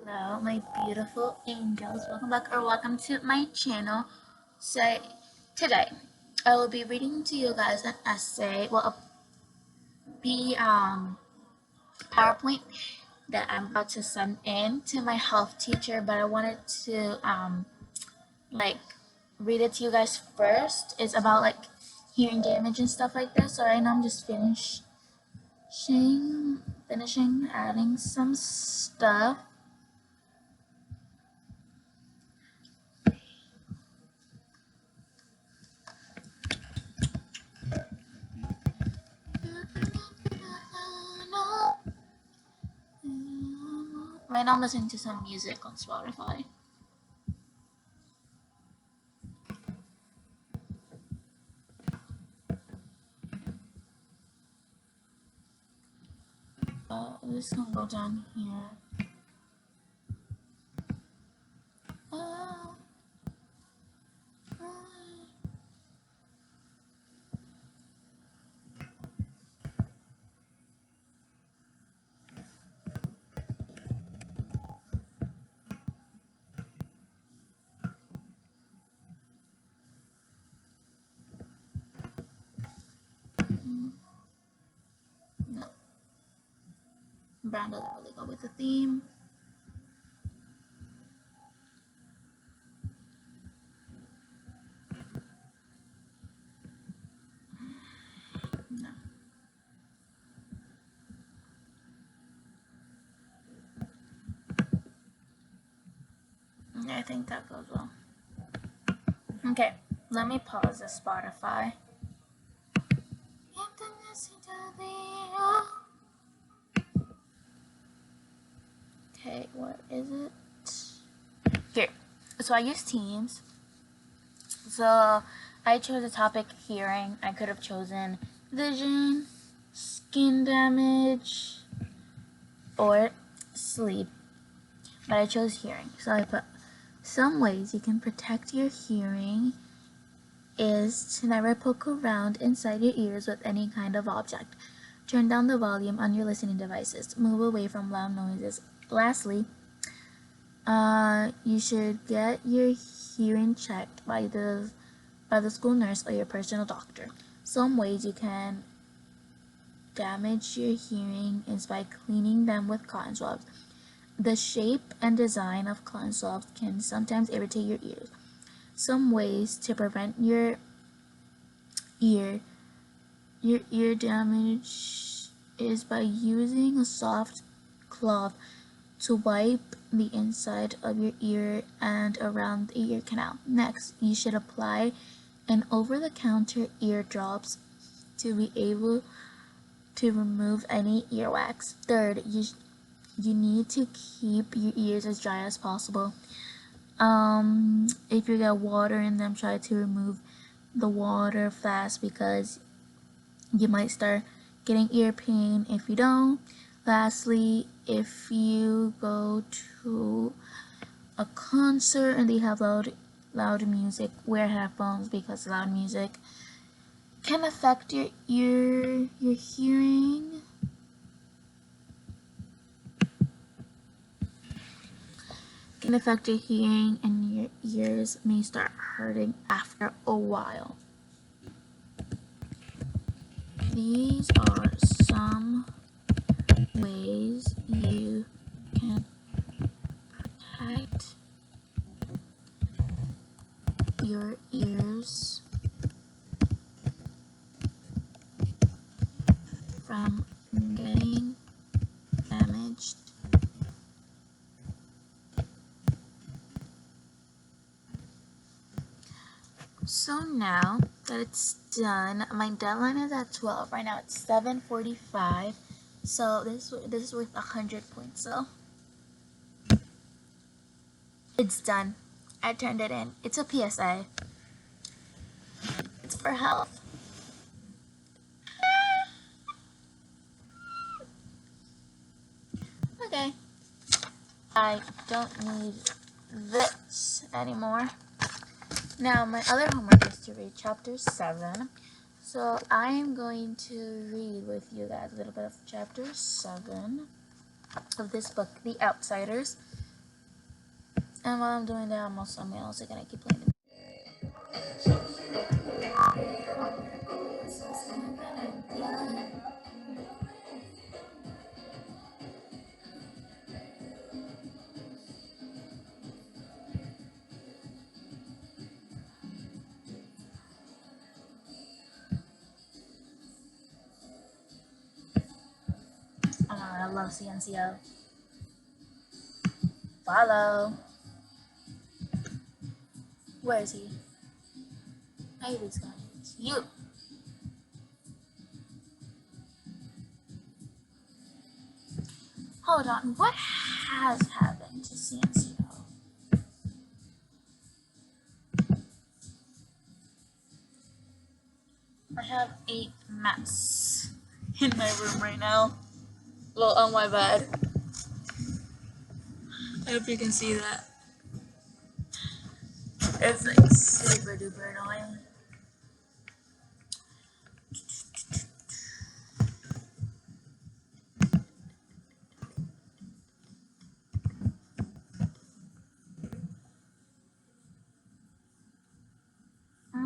Hello, my beautiful angels. Welcome back or welcome to my channel. So, today I will be reading to you guys an essay, well, PowerPoint that I'm about to send in to my health teacher, but I wanted to like read it to you guys first. It's about like hearing damage and stuff like that. So right now I'm just finishing adding some stuff. Right now I'm listening to some music on Spotify. I'm just gonna go down here. Uh, no, brown doesn't really go with the theme. No, I think that goes well. Okay, let me pause the Spotify. Okay, what is it? Here. So I use Teams. So I chose a topic hearing. I could have chosen vision, skin damage, or sleep. But I chose hearing. So I put some ways you can protect your hearing is to never poke around inside your ears with any kind of object. Turn down the volume on your listening devices. Move away from loud noises. Lastly, you should get your hearing checked by the school nurse or your personal doctor. Some ways you can damage your hearing is by cleaning them with cotton swabs. The shape and design of cotton swabs can sometimes irritate your ears. Some ways to prevent your ear damage is by using a soft cloth to wipe the inside of your ear and around the ear canal. Next, you should apply an over-the-counter ear drops to be able to remove any earwax. Third, you need to keep your ears as dry as possible. If you get water in them, try to remove the water fast because you might start getting ear pain if you don't. Lastly, if you go to a concert and they have loud music, wear headphones because loud music can affect your hearing. Can affect your hearing and your ears may start hurting after a while. These are some ways you can protect your ears from getting damaged. So now that it's done, my deadline is at 12. Right now it's 7:45. So this is worth 100 points. So it's done. I turned it in. It's a PSA. It's for health. Okay. I don't need this anymore. Now my other homework is to read chapter 7. So I am going to read with you guys a little bit of chapter 7 of this book, The Outsiders. And while I'm doing that, I'm also gonna keep playing. Oh my god, I love CNCO. Follow. Where is he? Hey, this guy. It's you. Hold on. What has happened to CNCO? I have 8 mats in my room right now. Well, on my bed. I hope you can see that. It's like super duper annoying.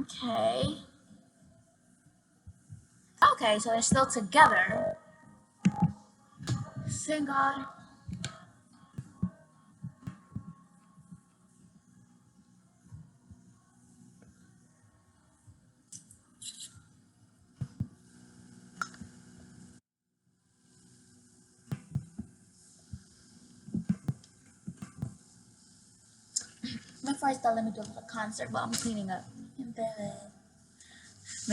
Okay. Okay, so they're still together. Thank God. My first thought, let me do a concert while I'm cleaning up. Me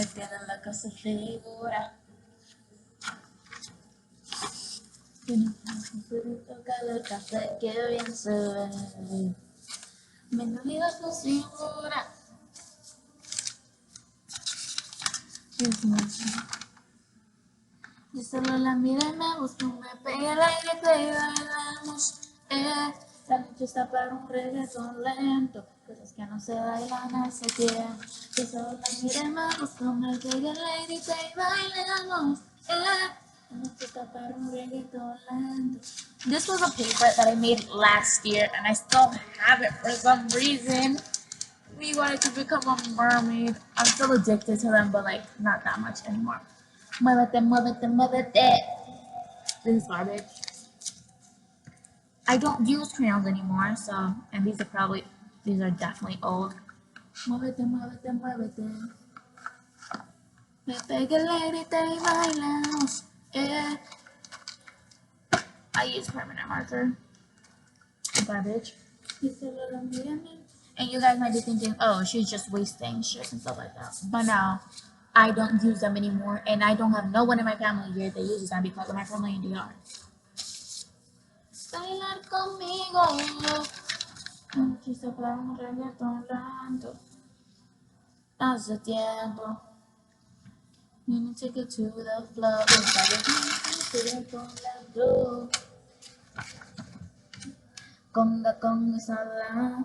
tiene loca su figura. Tiene un fruto calor, café que bien se ve. Me olvida su figura. Yo solo la miré, me gustó, me pegué el aire, te bailamos. La noche está para un reggaetón lento, cosas que no se bailan hace tiempo. Yo solo la miré, me gustó, me pegué el aire y te bailamos. La noche está para un reggaetón lento. This was a paper that I made last year, and I still have it for some reason. We wanted to become a mermaid. I'm still addicted to them, but like not that much anymore. Muévete, muévete, muévete. This is garbage. I don't use crayons anymore, so, and these are definitely old. Muévete, muévete, muévete. Me pegué el aire y te bailamos. I use permanent marker. Garbage. And you guys might be thinking, oh, she's just wasting shit and stuff like that. But no, I don't use them anymore, and I don't have no one in my family here that uses them because of my family in DR. Bailar conmigo. Quise para un reggaetón lento. Hace tiempo. You need to get to the flow. Reggaetón lento. Conga sala.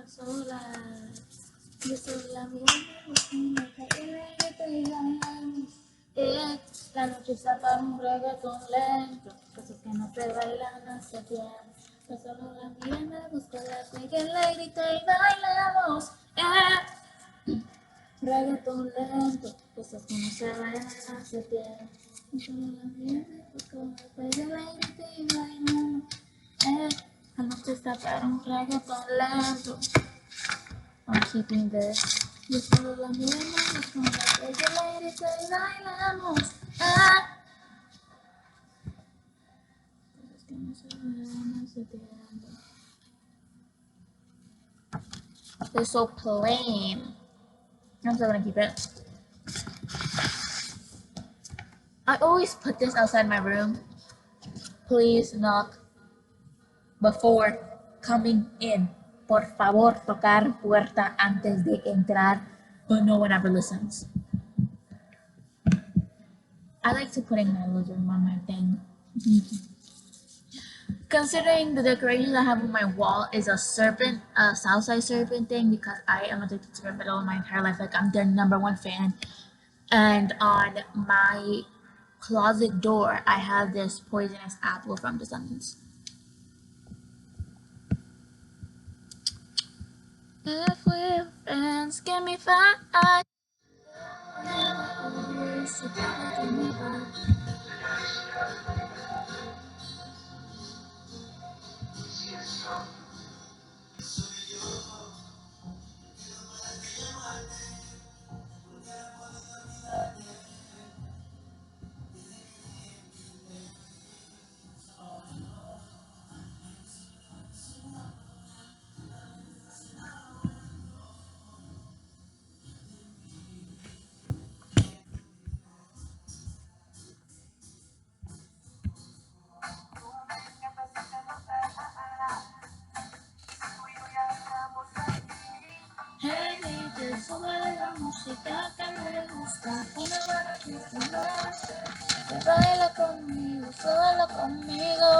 Sola. Yo sola mirando, la noche está para un reggaetón lento, cosas que no se bailan hace tiempo. Yo solo la miré, me busco la pegué el aire y bailamos. Reggaetón lento, cosas que no se bailan hace tiempo. Yo solo la miré, me busco la pegué el aire y bailamos. La noche está para un reggaetón lento. I'm keeping this. Yo solo la miré, me busco la pegué el aire y bailamos. They're so plain. I'm still gonna keep it. I always put this outside my room. Please knock before coming in. Por favor, tocar puerta antes de entrar, but no one ever listens. I like to put in my living room on my thing. Considering the decorations I have on my wall is a serpent, a Southside serpent thing, because I am addicted to Red Metal my entire life. Like, I'm their #1 fan. And on my closet door, I have this poisonous apple from Descendants. If we're friends, give me 5. Hey, baby, sube la música que me gusta. Una buena fiesta, baila conmigo, solo conmigo.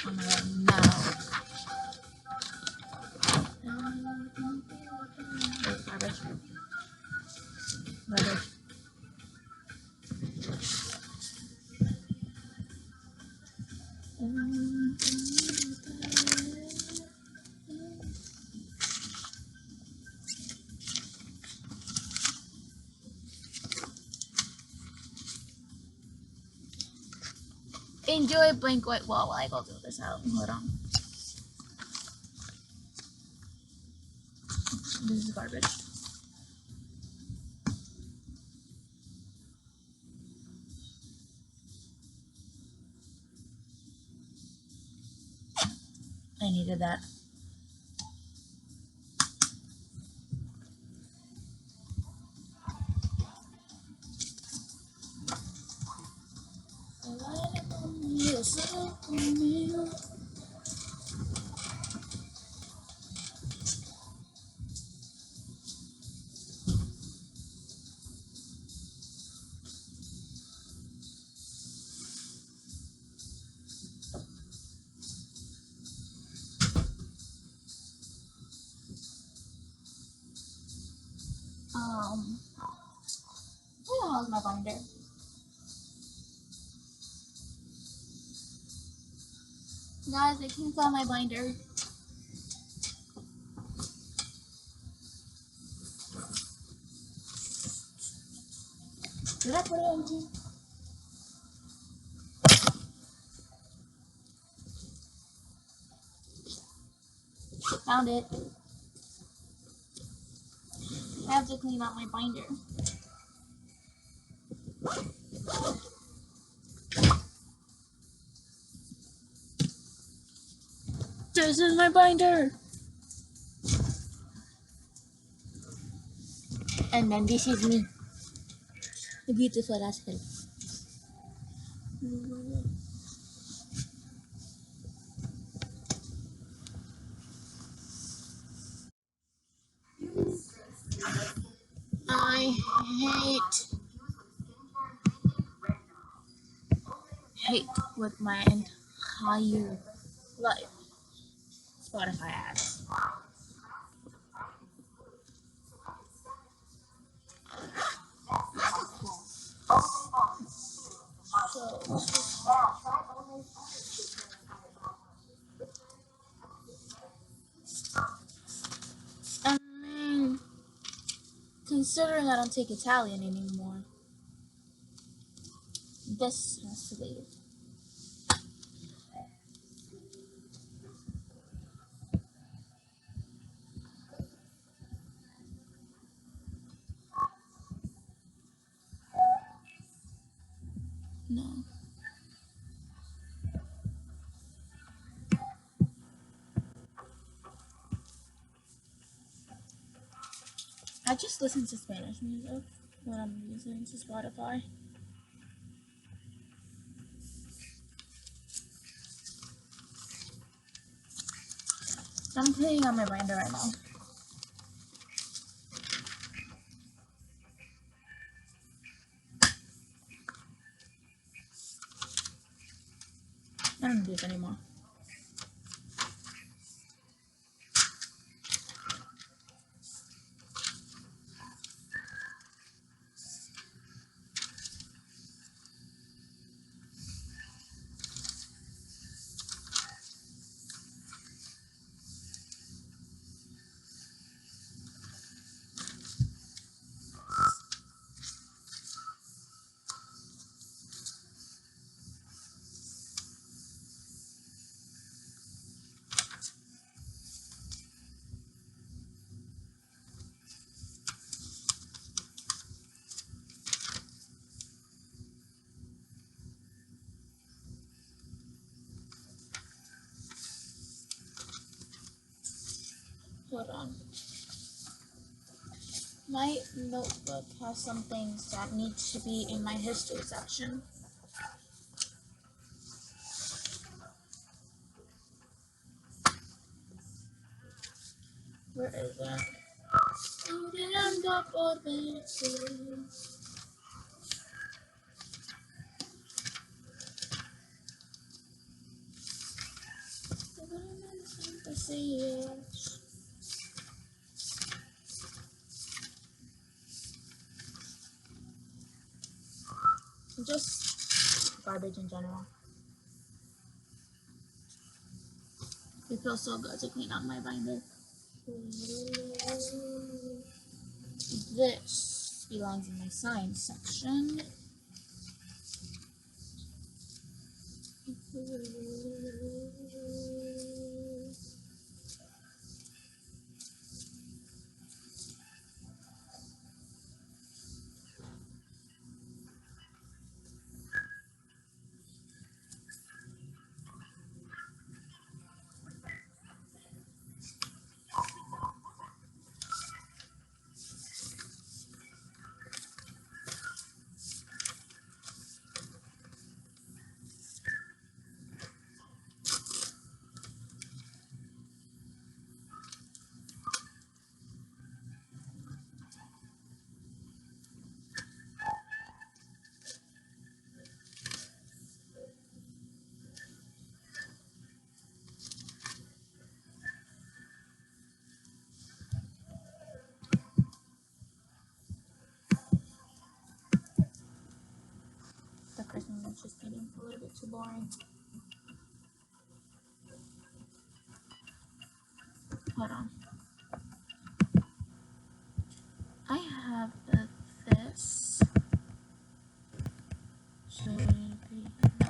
Oh my god, no. Garbage. Garbage. Enjoy Blink White Wall while I go through this out. Hold on. This is garbage. I needed that. Where the hell is my binder? Guys, I can't find my binder. Did I put it in here? Found it. I have to clean out my binder. This is my binder. And then this is me. Beautiful as hell. I hate with my entire life Spotify ads. I mean, considering I don't take Italian anymore, this has to leave. No. I just listen to Spanish music when I'm using to Spotify. So I'm cleaning out my binder right now. I don't do this anymore. Hold on. My notebook has some things that need to be in my history section. Where is that? Just garbage in general. It feels so good to clean out my binder. This belongs in my science section. The Christmas is just getting a little bit too boring. Hold on. I have this. Should be. No.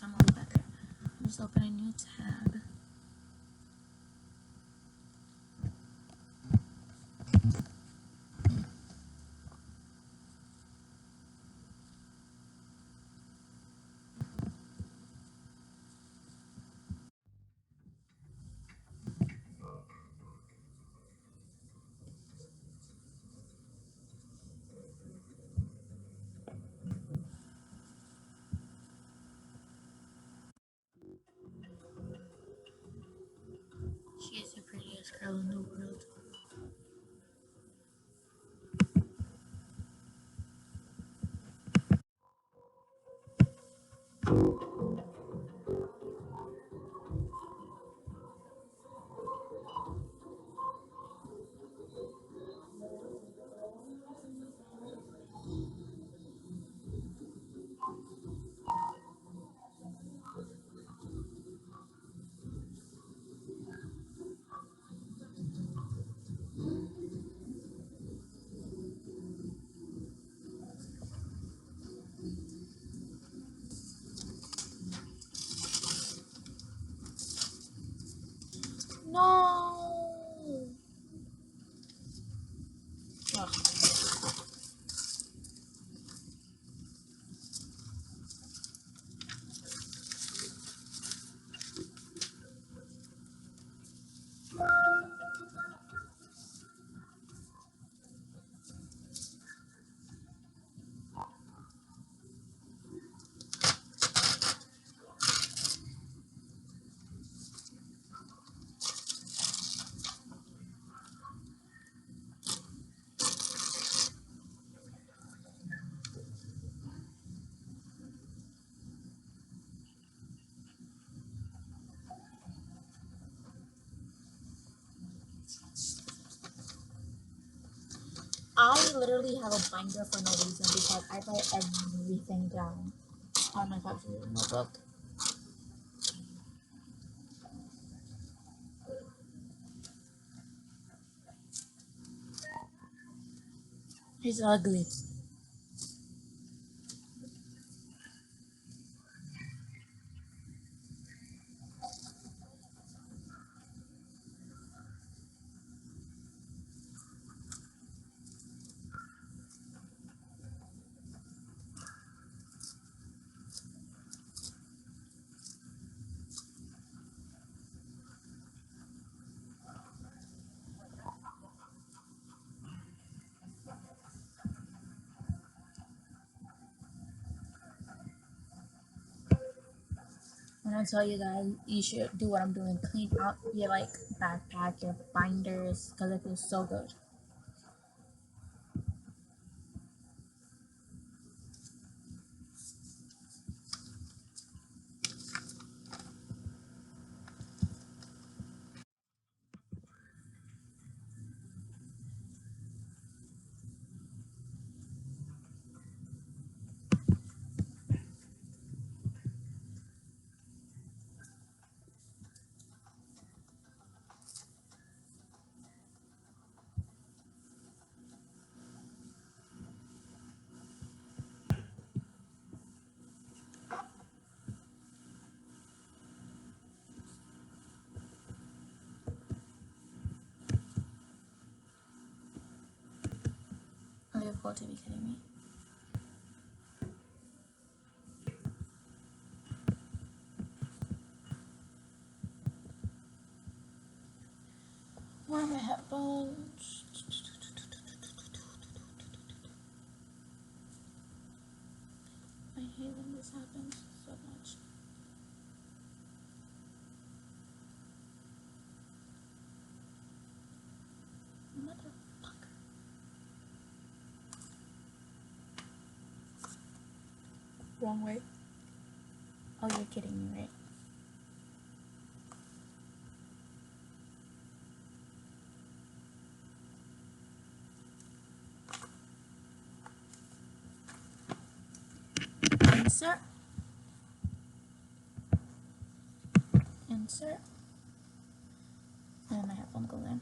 I'm gonna leave that there. Just open a new tab. She is the prettiest girl in the world. No. Ugh. literally have a binder for no reason because I write everything down on my substitute notebook. He's ugly. When I tell you guys, you should do what I'm doing. Clean out your like backpack, your binders, because it feels so good. Oh, you've got to be kidding me. Where are my headphones? I hate when this happens so much. Motherfucker. Wrong way. Oh, you're kidding me, right? Insert. Insert. And my headphone goes in.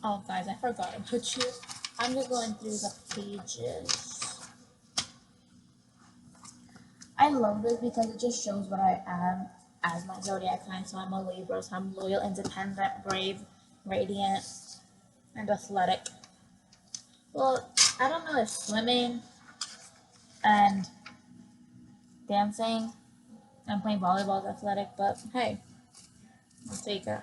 Oh, guys, I forgot about you. I'm just going through the pages. I love this because it just shows what I am as my zodiac sign. So I'm a Libra, so I'm loyal, independent, brave, radiant, and athletic. Well, I don't know if swimming and dancing and playing volleyball is athletic, but hey, I'll take it.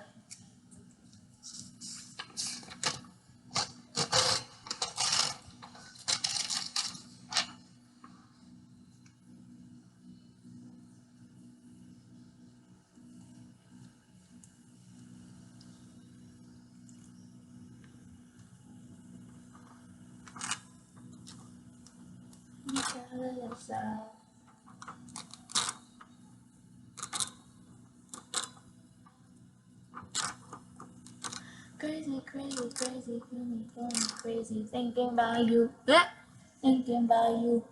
Crazy, crazy, crazy, feeling, going crazy, thinking about you, thinking about you,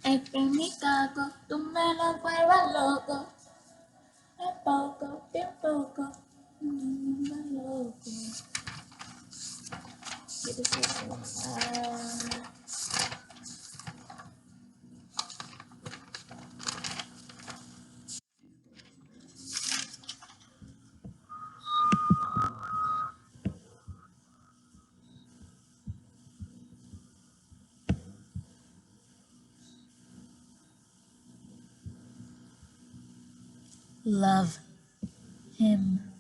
Es que en mi caco tú me lo vuelvas loco, es poco, bien poco, loco. Love him.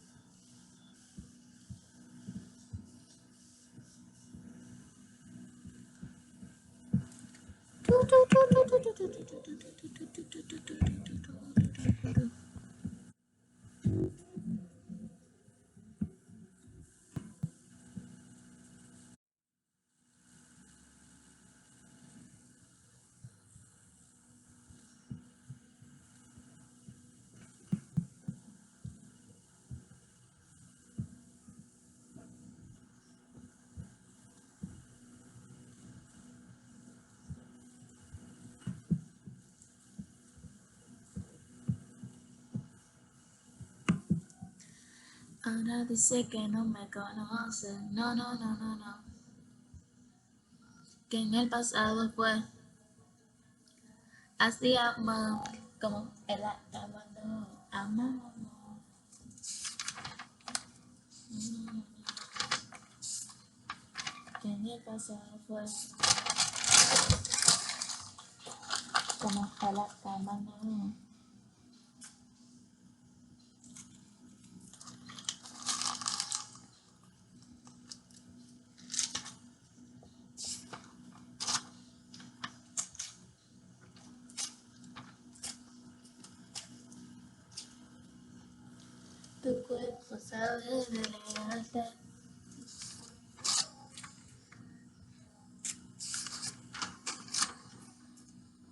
Ahora dice que no me conoce, no, no, no, no, no. Que en el pasado fue así amado, como él amando, amado. Que en el pasado fue como él amando. Tu cuerpo sabe de elegante.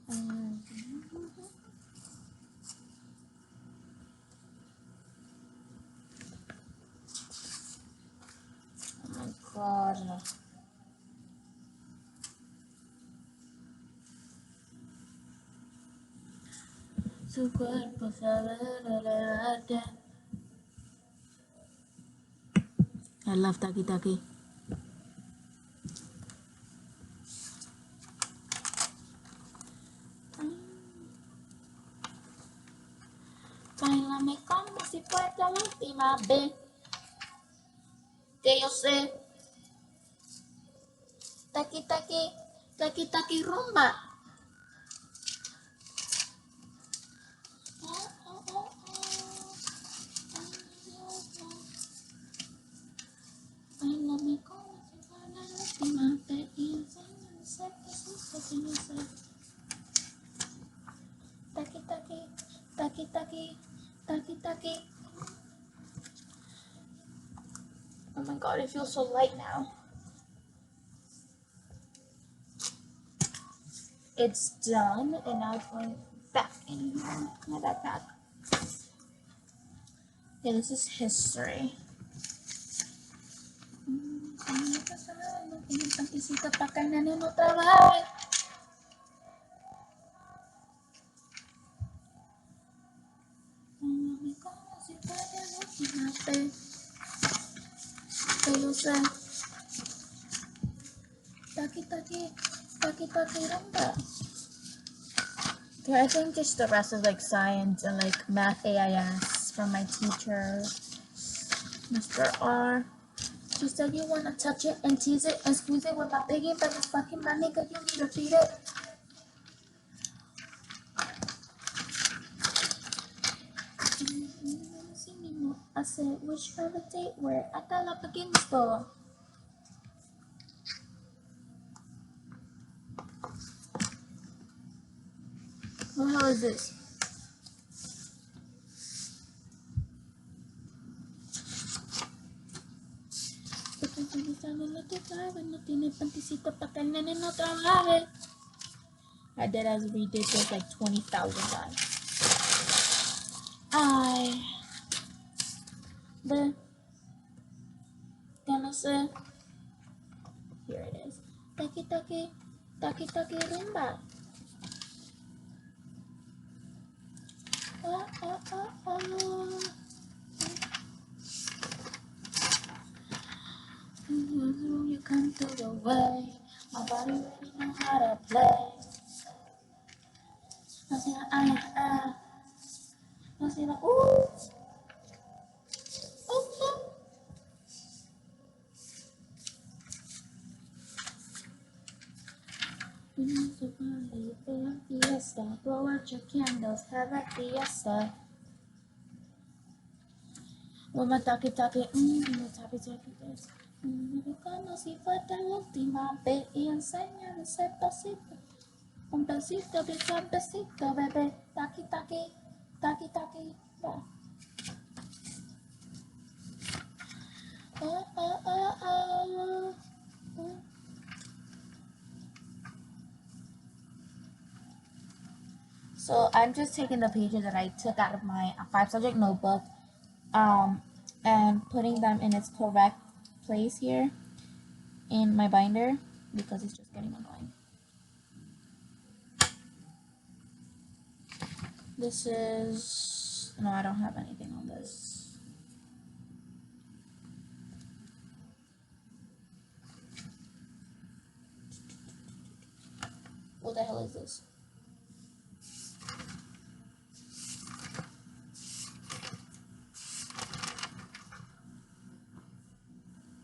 Oh my god. Su cuerpo sabe de elegante. I love Taki Taki. Bailame como si fuera la última vez que yo sé. Taki Taki, Taki Taki rumba. taki, taki taki. Oh my god, it feels so light now. It's done, and now it's going back in my backpack. Okay, this is history. Okay, I think just the rest is like science and like math AIS from my teacher, Mr. R. She said you wanna touch it and tease it and squeeze it with my piggy, but it's fucking my nigga, you need to feed it. I said, which other date where I got up against the what the hell is this? I did as redid this like 20,000 times. The gonna say here it is. Taki taki taki taki rimba. Oh oh oh oh. You come through the way. My body really know how to play. I say I say ooh. Ooh, ooh. Fiesta, blow out your candles, have a fiesta. Uma taki taki, taki taki this. Como si fuera la última vez y enséñame ese pasito. Un besito, besito, besito, bebé. Taki taki, taki taki. Oh, oh, oh, oh, oh. So I'm just taking the pages that I took out of my 5-subject notebook, and putting them in its correct place here in my binder because it's just getting annoying. This is, no, I don't have anything on this. What the hell is this?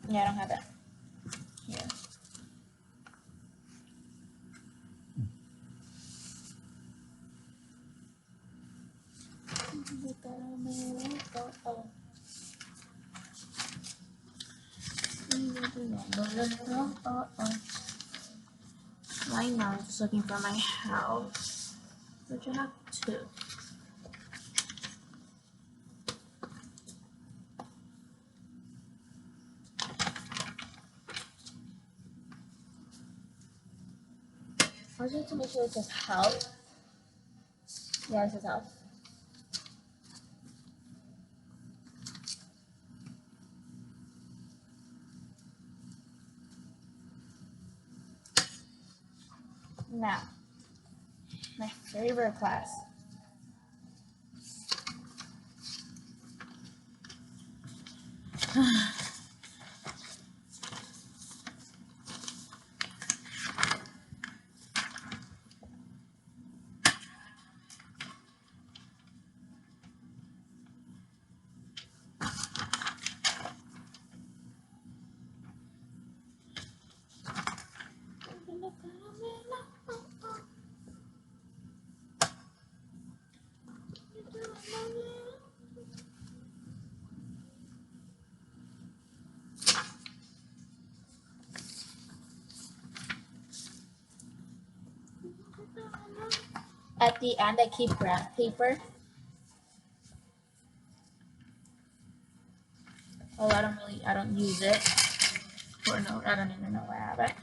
Yeah, I don't have that. Here. Right now, I'm just looking for my house, which I have two. I just need to make sure it says house. Yeah, it says house. Now, my favorite class. At the end, I keep graph paper Oh, I don't use it. Or no, I don't even know where I have it.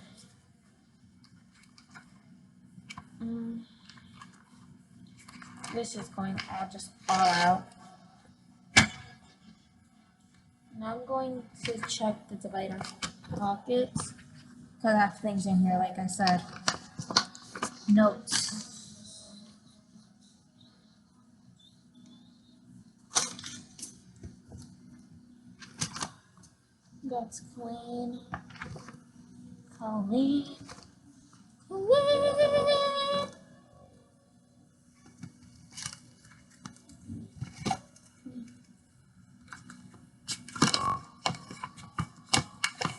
This is going all out. Now I'm going to check the divider pockets because I have things in here, like I said. Notes. That's clean. Clean. Clean.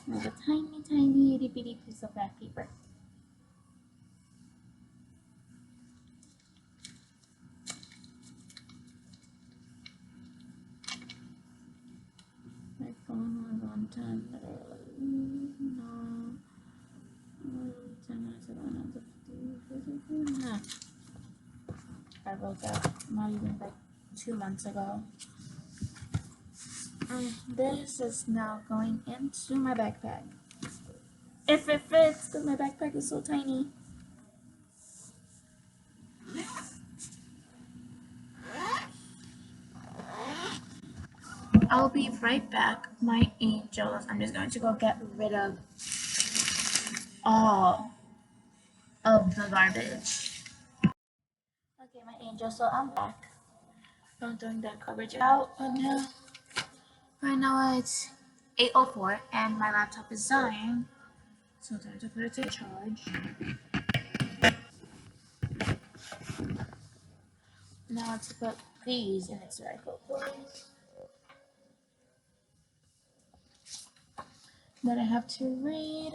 There's a tiny, tiny itty bitty piece of that paper. My phone was on 10. No. 10 minutes ago. I wrote that not even like 2 months ago. This is now going into my backpack. If it fits, because my backpack is so tiny. I'll be right back, my angels. I'm just going to go get rid of all of the garbage. Okay, my angels, so I'm back. I'm throwing that garbage out. Right now it's 8:04 and my laptop is dying. So time to put it to charge. Now let's put these in its rightful place. Then I have to read.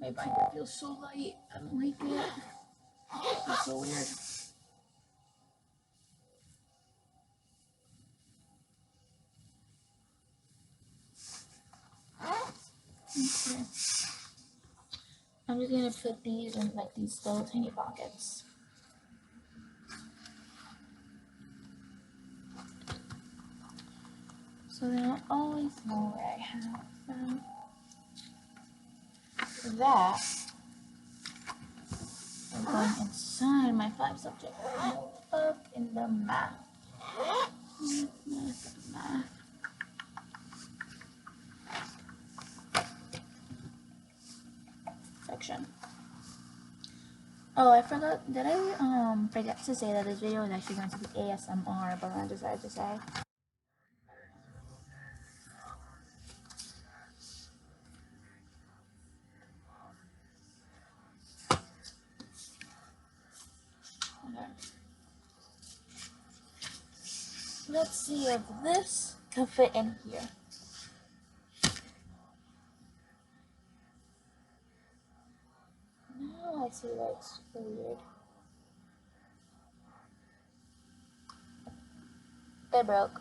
My binder feels so light. I don't like it. It's so weird. Okay. I'm just gonna put these in like these little tiny pockets. So then I always know where I have them. That is going inside my 5 subject notebook in the math. Math. Section. Oh, I forgot. Did I forget to say that this video is actually going to be ASMR, but I decided to say. Okay. Let's see if this can fit in here. No, I see that's super weird. They broke.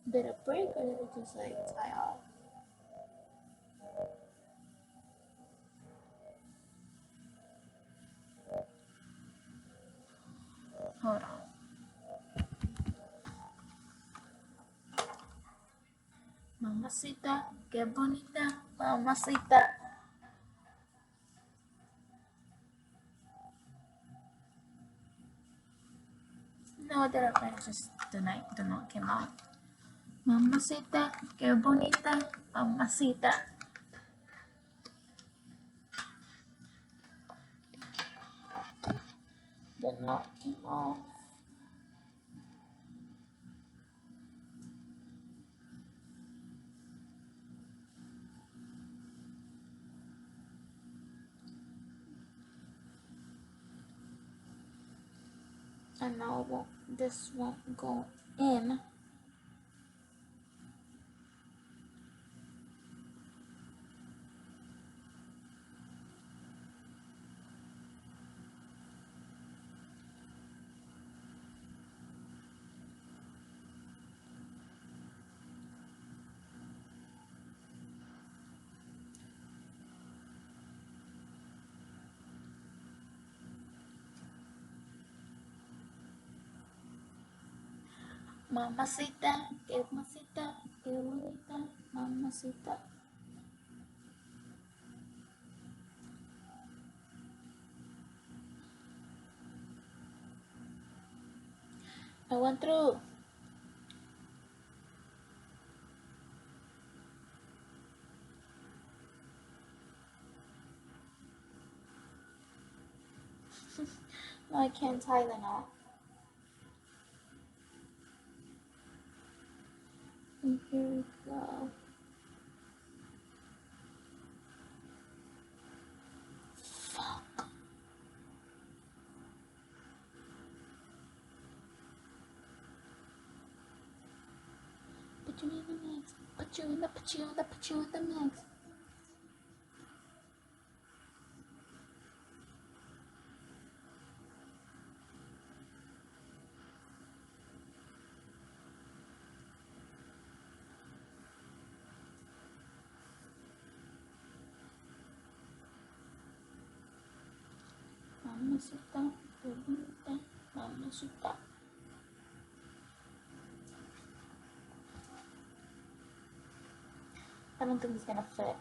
Did it break or did it just like tie off? Hold on. Mamacita, qué bonita, mamacita. No, it didn't break. Just the note came off. Mamacita, qué bonita, mamacita. The note came off. And now this won't go in. Mamacita, que mamacita, que bonita, mamacita. I went through. No, I can't tie the knot. And here we go. Fuck. Put you in the mix. Put you in the mix. Mamacita, que bonita, mamacita. I don't think it's gonna fit.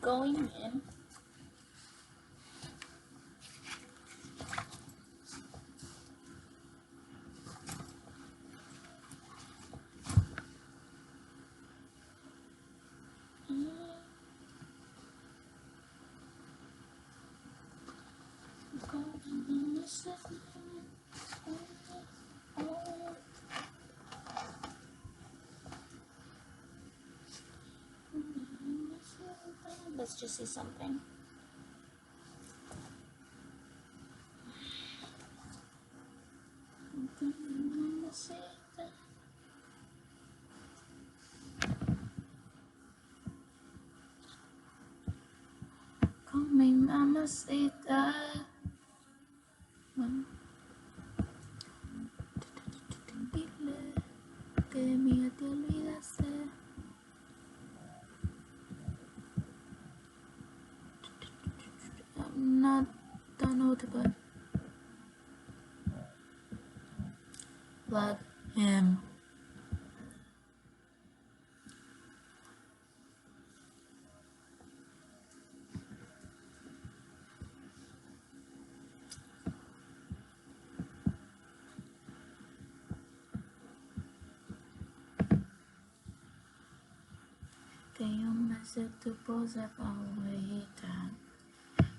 Going in. Let's just see something. Call me mamacita. Dile que de mí te olvidaste. I'm not, don't know what to put. Plug him. Que yo me sé tu pose favorita.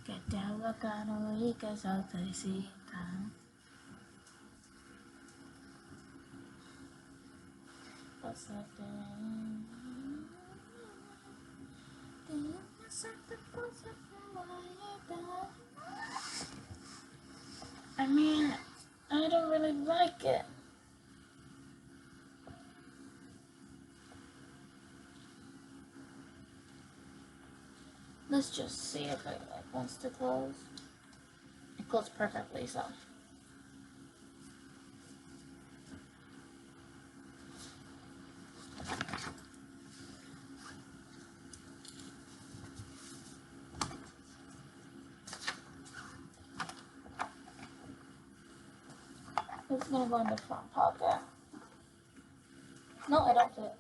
Que te hago caro y que saltecita. Pásate. Que yo me sé tu pose favorita. I mean, I don't really like it. Let's just see if it wants to close. It closed perfectly, so. It's gonna go in the front pocket. No, I don't fit.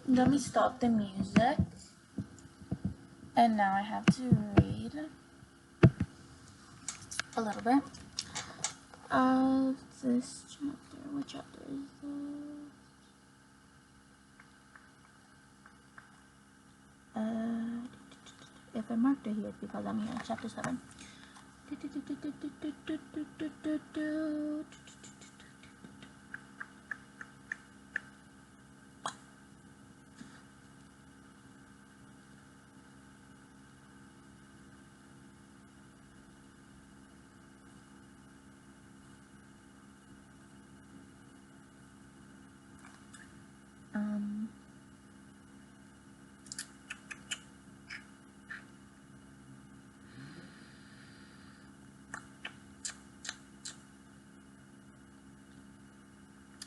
Let me stop the music. And now I have to read a little bit of this chapter. What chapter is this? If I marked it here, it's because I'm here. Chapter 7.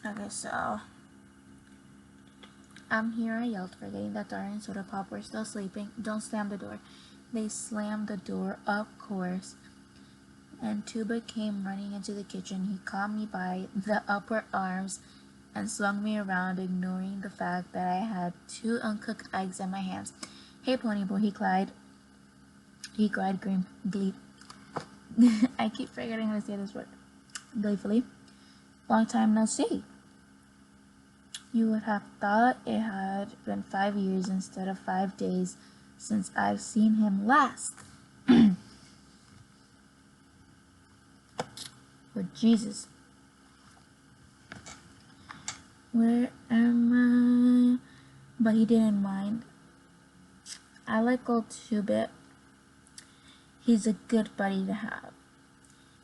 Okay, so I'm here. I yelled, forgetting that Daria and Soda Pop were still sleeping. Don't slam the door. They slammed the door, of course, and Tuba came running into the kitchen. He caught me by the upper arms and swung me around, ignoring the fact that I had 2 uncooked eggs in my hands. Hey, Ponyboy, he cried. He cried glee. I keep forgetting how to say this word. Gleefully. Long time no see. You would have thought it had been 5 years instead of 5 days since I've seen him last. But Jesus. Where am I? But he didn't mind. I like old Two-Bit. He's a good buddy to have.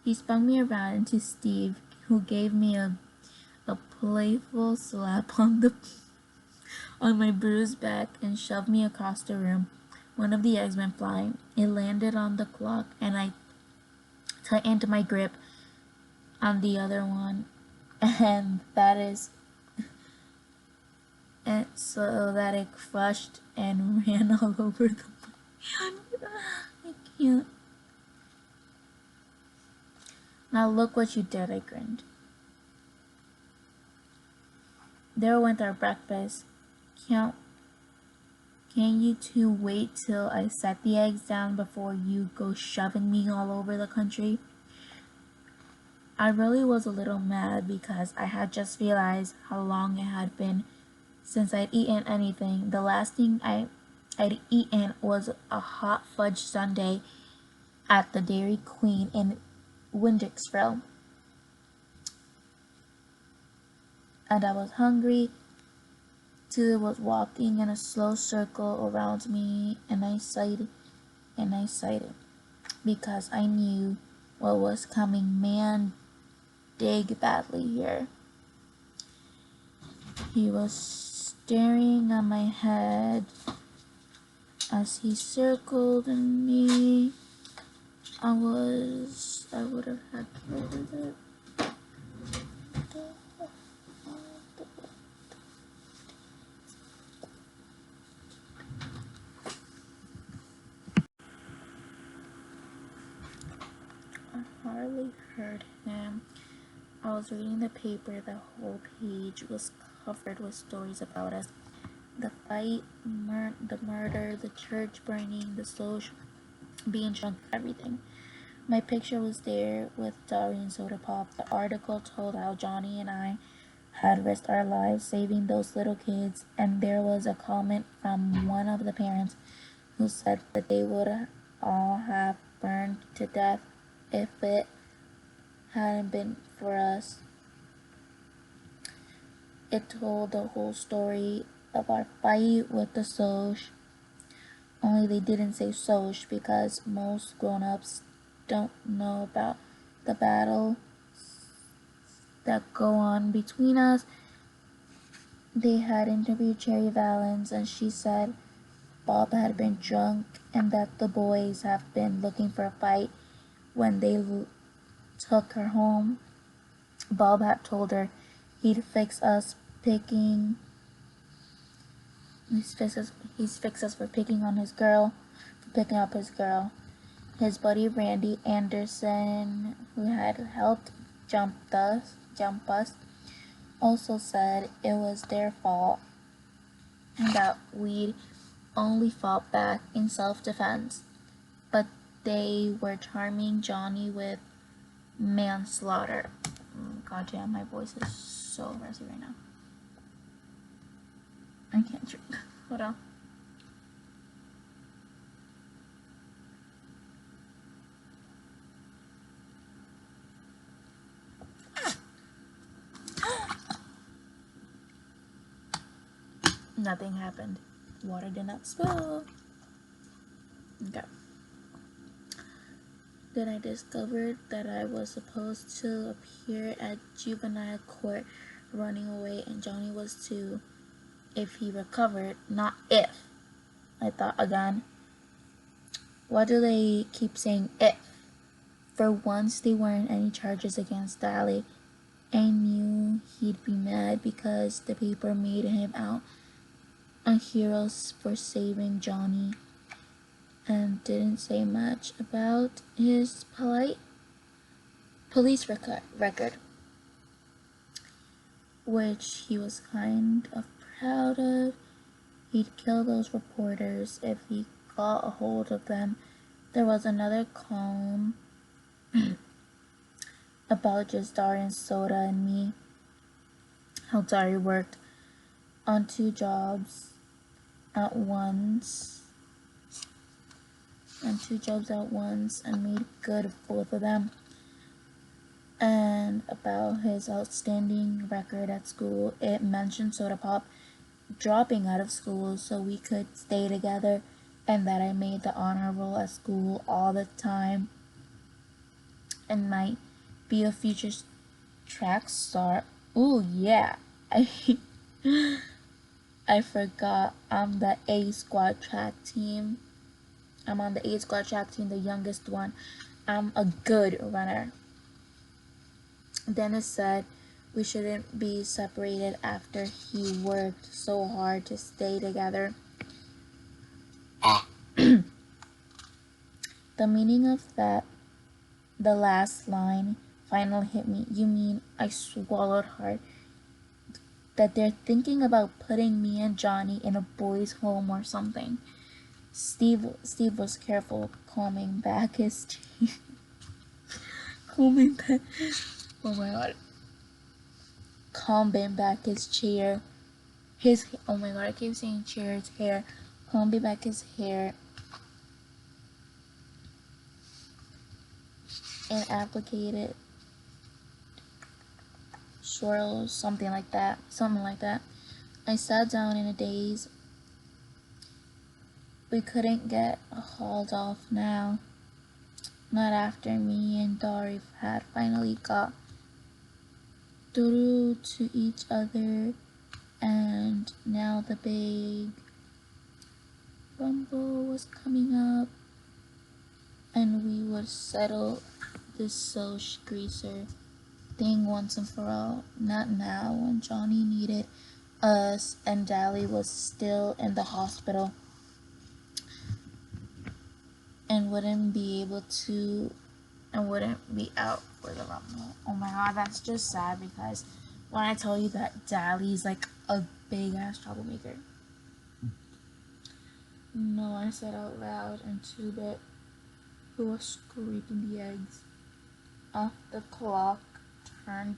He spun me around into Steve, who gave me a playful slap on my bruised back and shoved me across the room. One of the eggs went flying. It landed on the clock, and I tightened my grip on the other one, and so that it crushed and ran all over the plan. I can't. Now look what you did, I grinned. There went our breakfast. Can't you two wait till I set the eggs down before you go shoving me all over the country? I really was a little mad because I had just realized how long it had been since I'd eaten anything. The last thing I'd eaten was a hot fudge sundae at the Dairy Queen in Windixville. And I was hungry. Too was walking in a slow circle around me, and I sighed because I knew what was coming. Man, dig badly here. He was staring at my head as he circled me. I would have had to live with it. I hardly heard him. I was reading the paper. The whole page was covered with stories about us. The fight, the murder, the church burning, the social being drunk, everything. My picture was there with Daria and Soda Pop. The article told how Johnny and I had risked our lives saving those little kids, and there was a comment from one of the parents who said that they would all have burned to death if it hadn't been for us. It told the whole story of our fight with the Soch, only they didn't say Soch because most grown-ups don't know about the battle that go on between us. They had interviewed Cherry Valens, and she said Bob had been drunk and that the boys have been looking for a fight when they took her home. Bob had told her he'd fix us picking. He's fixed us for picking on his girl, for picking up his girl. His buddy Randy Anderson, who had helped jump us, also said it was their fault and that we'd only fought back in self-defense. But they were charming Johnny with manslaughter. God damn, my voice is so raspy right now. I can't drink. Hold on. Nothing happened. Water did not spill. Okay. Then I discovered that I was supposed to appear at juvenile court running away, and Johnny was too, if he recovered, not if. I thought again. Why do they keep saying if? For once, there weren't any charges against Dally. I knew he'd be mad because the paper made him out a hero for saving Johnny and didn't say much about his polite police record, which he was kind of proud of. He'd kill those reporters if he got a hold of them. There was another column about just Dari and Soda and me. How Dari worked on 2 jobs at once. And made good of both of them. And about his outstanding record at school, it mentioned Soda Pop dropping out of school so we could stay together, and that I made the honor roll at school all the time and might be a future track star. Ooh, yeah. I forgot I'm the A squad track team. I'm on the A squad track team, the youngest one. I'm a good runner. Dennis said we shouldn't be separated after he worked so hard to stay together. The meaning of that, the last line, finally hit me. You mean I swallowed hard? That they're thinking about putting me and Johnny in a boys' home or something. Steve was careful combing back his teeth. Combing back. Oh my god. Combing back his chair. Oh my god, I keep saying chair, his hair. Combing back his hair. And applicated swirls, something like that. I sat down in a daze. We couldn't get hauled off now. Not after me and Dari had finally got through to each other, and now the big rumble was coming up, and we would settle this Soch greaser thing once and for all. Not now, when Johnny needed us and Dally was still in the hospital and wouldn't be out for the rumble. Oh my god, that's just sad, because when I tell you that Dally's like a big ass troublemaker. No, I said out loud, and 2-Bit, who was scraping the eggs off the clock, turned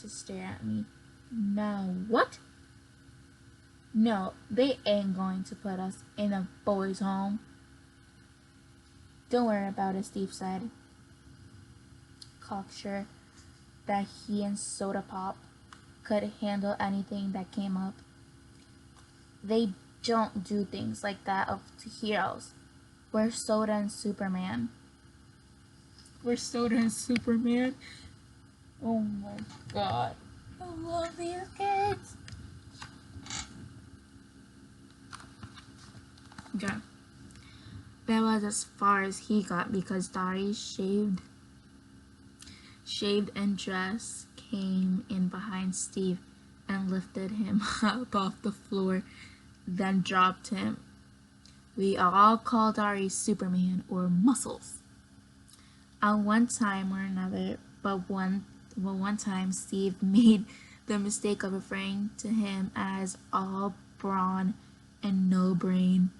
to stare at me. Now what? No, they ain't going to put us in a boys' home. Don't worry about it, Steve said, cocksure that he and Soda Pop could handle anything that came up. They don't do things like that to heroes. We're Soda and Superman. Oh my god. I love these kids. Okay. That was as far as he got, because Dari shaved and dressed, came in behind Steve and lifted him up off the floor, then dropped him. We all called Dari Superman or Muscles at one time or another, but one time Steve made the mistake of referring to him as all brawn and no brain,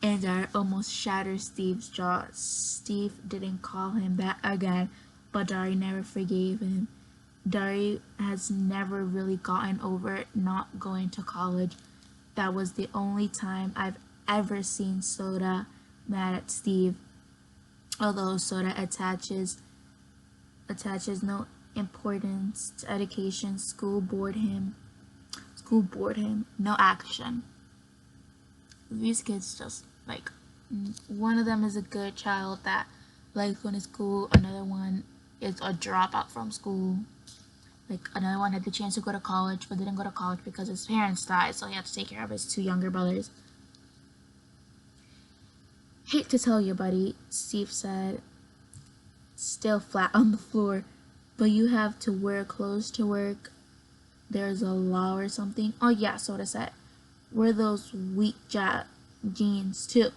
and that almost shattered Steve's jaw. Steve didn't call him that again, but Dari never forgave him. Dari has never really gotten over not going to college. That was the only time I've ever seen Soda mad at Steve. Although Soda attaches no importance to education, school bored him, no action. These kids just, like, one of them is a good child that likes going to school, another one is a dropout from school. Like, another one had the chance to go to college, but didn't go to college because his parents died, so he had to take care of his 2 younger brothers. Hate to tell you, buddy, Steve said, still flat on the floor. but you have to wear clothes to work. There's a law or something. Oh yeah, Soda said, wear those weak jeans too.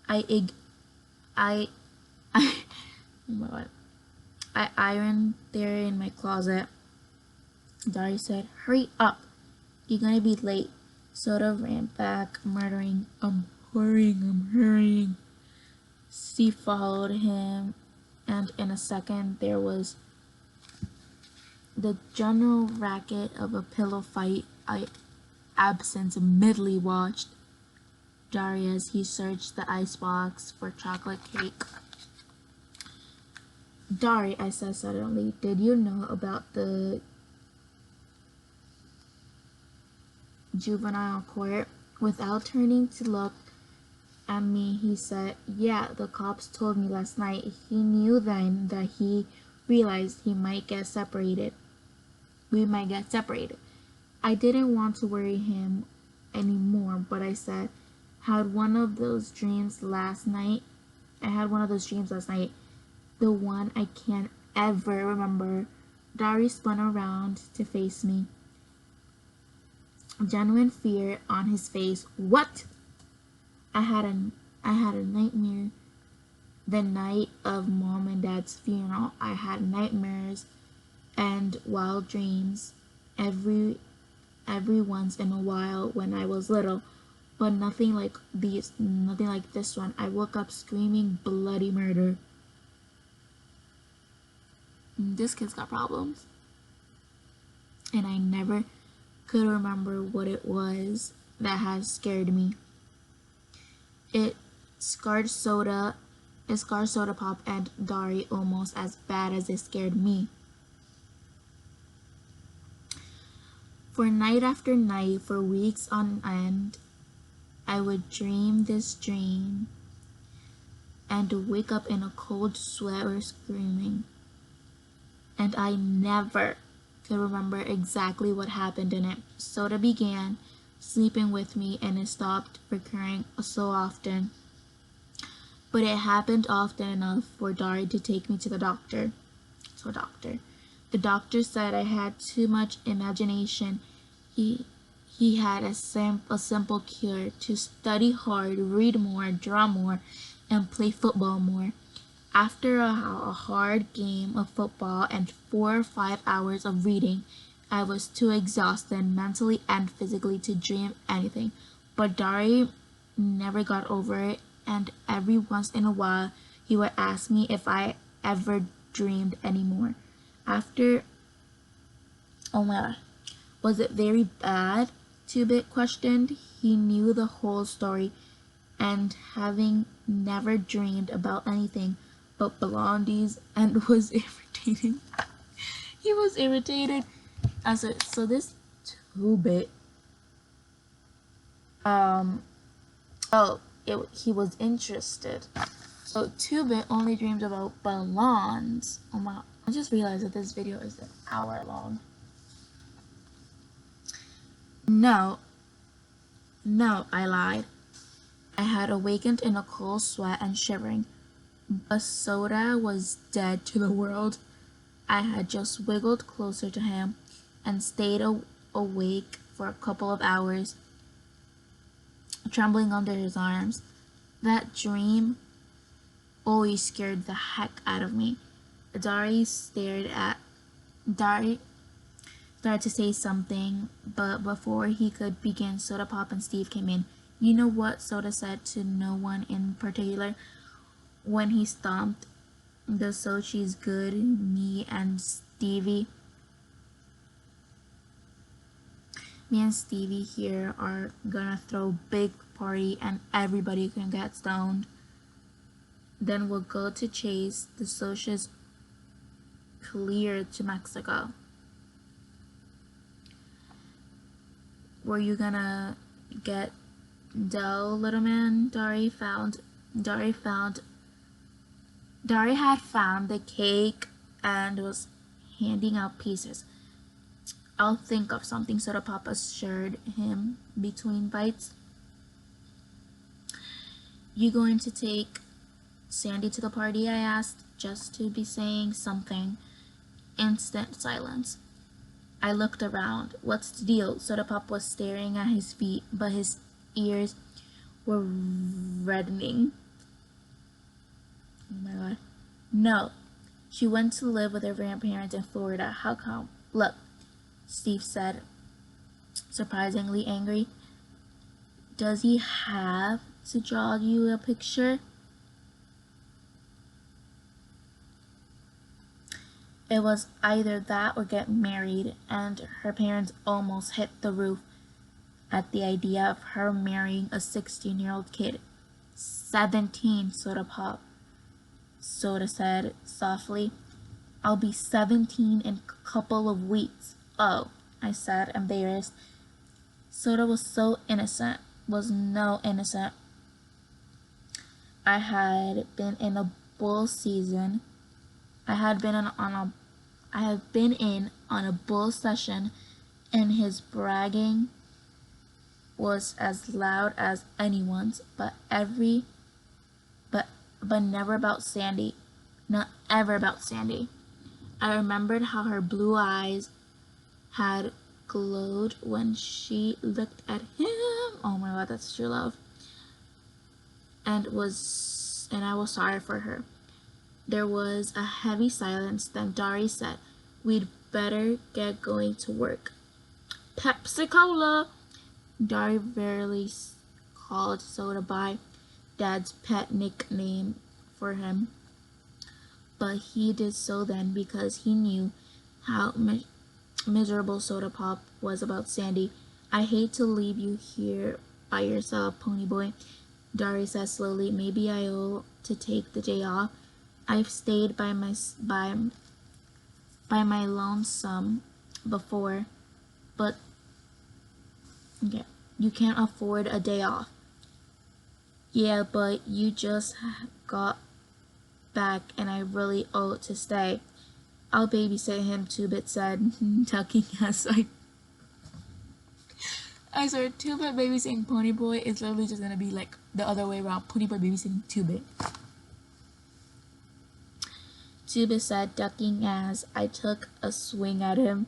I I oh my god. I ironed there in my closet. Dari said, hurry up, you're gonna be late. Soda ran back, muttering, I'm hurrying. Steve followed him, and in a second there was the general racket of a pillow fight. I absent-mindedly watched Dari as he searched the icebox for chocolate cake. Dari, I said suddenly, did you know about the juvenile court? Without turning to look at me, he said, yeah, the cops told me last night. He knew then that he realized he might get separated. We might get separated. I didn't want to worry him anymore, but I said, had one of those dreams last night. I had one of those dreams last night. The one I can't ever remember. Dari spun around to face me. Genuine fear on his face. What? I had a nightmare the night of Mom and Dad's funeral. I had nightmares and wild dreams every once in a while when I was little, but nothing like this one. I woke up screaming bloody murder. This kid's got problems. And I never could remember what it was that had scared me. It scarred Soda Pop and Dari almost as bad as it scared me. For night after night, for weeks on end, I would dream this dream and wake up in a cold sweat or screaming. And I never could remember exactly what happened in it. Soda began sleeping with me and it stopped recurring so often. But it happened often enough for Dari to take me to the doctor. The doctor said I had too much imagination. He had a simple cure: to study hard, read more, draw more, and play football more. After a hard game of football and 4 or 5 hours of reading, I was too exhausted mentally and physically to dream anything. But Dari never got over it, and every once in a while he would ask me if I ever dreamed anymore. After, oh my god, was it very bad? 2-Bit questioned. He knew the whole story, and having never dreamed about anything but blondies, and was irritating. He was irritated. So this 2-Bit, he was interested. So 2-Bit only dreams about blondes. Oh my, I just realized that this video is an hour long. No, I lied. I had awakened in a cold sweat and shivering. But Soda was dead to the world. I had just wiggled closer to him and stayed awake for a couple of hours, trembling under his arms. That dream always scared the heck out of me. Dari started to say something, but before he could begin, Soda Pop and Steve came in. You know what Soda said to no one in particular when he stomped the So She's Good, me and Stevie here are gonna throw big party and everybody can get stoned. Then we'll go to Chase. The socials clear to Mexico. Were you gonna get dough, little man? Dari had found the cake and was handing out pieces. I'll think of something, Soda Pop assured him between bites. You going to take Sandy to the party? I asked, just to be saying something. Instant silence. I looked around. What's the deal? Soda Pop was staring at his feet, but his ears were reddening. Oh my god. No. She went to live with her grandparents in Florida. How come? Look, Steve said, surprisingly angry. Does he have to draw you a picture? It was either that or get married, and her parents almost hit the roof at the idea of her marrying a 16-year-old kid. 17, Soda Pop. Soda said softly. I'll be 17 in a couple of weeks. Oh, I said, embarrassed. Soda was so innocent. Was no innocent. I had been in a bull season. I had been in on a bull session, and his bragging was as loud as anyone's, but never about Sandy. Not ever about Sandy. I remembered how her blue eyes had glowed when she looked at him. Oh my god, that's true love. And I was sorry for her. There was a heavy silence. Then Dari said, we'd better get going to work. Pepsi Cola! Dari rarely called Soda by Dad's pet nickname for him, but he did so then because he knew how miserable Soda Pop was about Sandy. I hate to leave you here by yourself, Ponyboy, Dari said slowly. Maybe I ought to take the day off. I've stayed by my lonesome before, but okay, you can't afford a day off. Yeah, but you just got back and I really ought to stay. I'll babysit him, Two-Bit said, tucking aside. I swear, Two-Bit babysitting Ponyboy is literally just gonna be like the other way around. Ponyboy babysitting Two-Bit. Two-Bit said, ducking as I took a swing at him.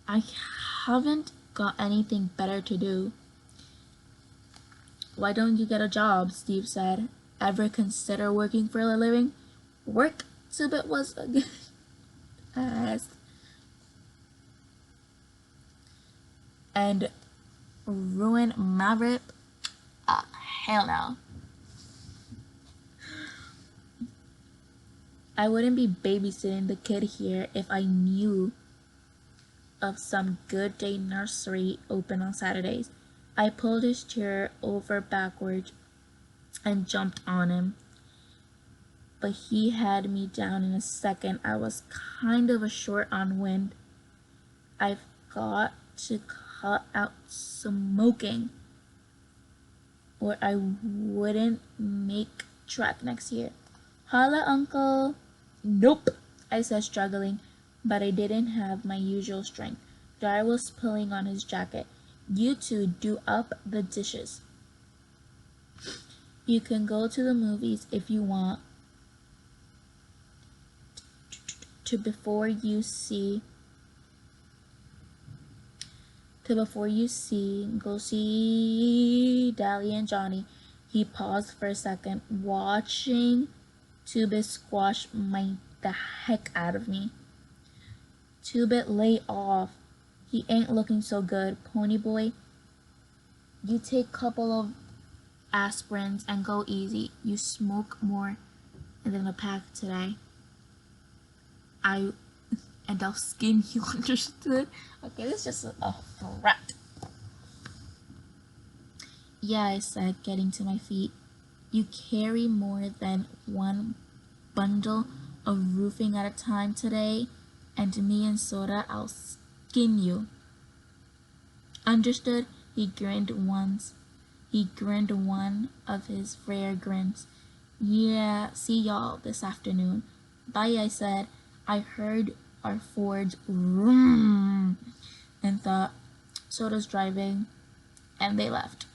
I haven't got anything better to do. Why don't you get a job? Steve said. Ever consider working for a living? Work? Two-Bit was asked. And ruin my rip? Hell no. I wouldn't be babysitting the kid here if I knew of some good day nursery open on Saturdays. I pulled his chair over backwards and jumped on him, but he had me down in a second. I was kind of short on wind. I've got to cut out smoking or I wouldn't make track next year. Holla, Uncle. Nope, I said, struggling, but I didn't have my usual strength. Dar was pulling on his jacket. You two do up the dishes. You can go to the movies if you want. Before you see, go see Dally and Johnny. He paused for a second, watching Two-Bit squash the heck out of me. Two-Bit, lay off. He ain't looking so good. Ponyboy, you take a couple of aspirins and go easy. You smoke more than a pack today. And I'll skin you, understood? Okay, this is just a threat. Yeah, I said, getting to my feet. You carry more than one bundle of roofing at a time today, and me and Soda, I'll skin you. Understood? He grinned one of his rare grins. Yeah, see y'all this afternoon. Bye, I said. I heard our Ford's vroom and thought Soda's driving, and they left.